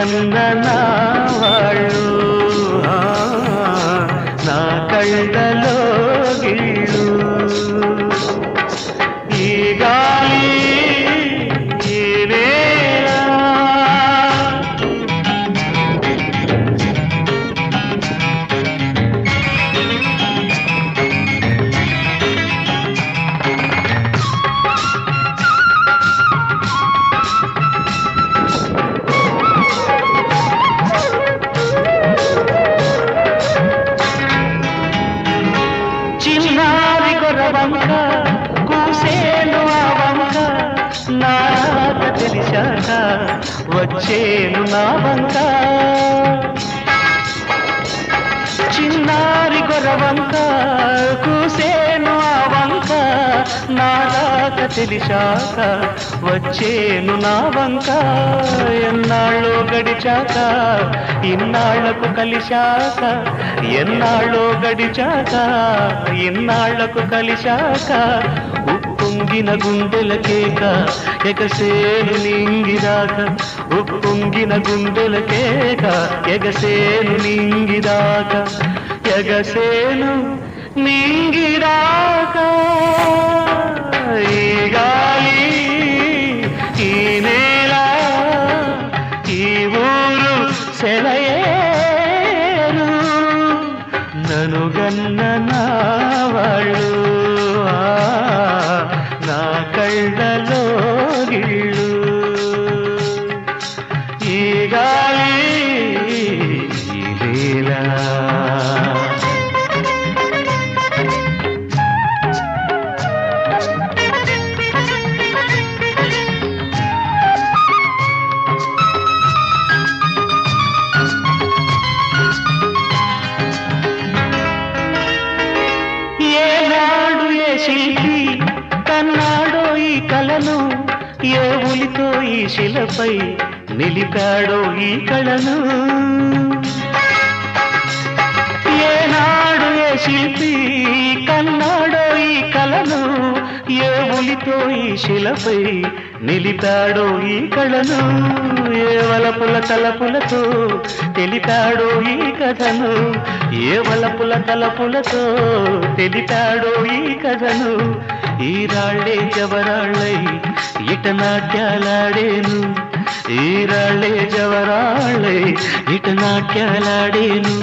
ననుగన్న నా వాళ్ళు నా కళ్ళలో గిళ్ళు ఈ గాలి ఈ నేల చిన్నారి గొర్రవంక కూసేను ఆ వంక నాక తెలిసాక వచ్చేను నా వంక చిన్నారి గొర్రవంక కూసేను ఆ వంక నాక తెలిసాక వచ్చేను నా వంక ఎన్నాళ్ళో గడిచాక ఇన్నాళ్లకు కలిశాక ఎన్నాళ్ళో గడిచాక ఇన్నాళ్లకు కలిశాక ఉప్పొంగిన గుండెలకేక ఎగసేను నింగిదాక ఉప్పొంగిన గుండెలకేక ఎగసేను నింగిదాక ఎగసేను నింగిదాక ఈ గాలి ఈ నేల ఈ ఊరు సెలయేరు ననుగన్న నా వాళ్ళు నా కళ్ళలో గిళ్ళు ఈ గాలి ఈ నేల శిల్పి కన్నాడో ఈ కళను ఏ ఉలితో ఈ శిలపై నిలిపాడో ఈ కళను ఏనాడు ఏ శిల్పి కన్నాడో ఈ కళను ఏ ఉలితో ఈ శిలపై నిలిపాడో ఈ కళను ఏ వలపుల తలపులతో తెలిపాడో ఈ కథను ఏ వలపుల తలపులతో తెలిపాడో ఈ కథను ఈ రాళ్ళే జవరాళ్ళై ఇట నాట్యాలాడేను ఈ రాళ్ళే జవరాళ్ళై ఇట నాట్యాలాడేను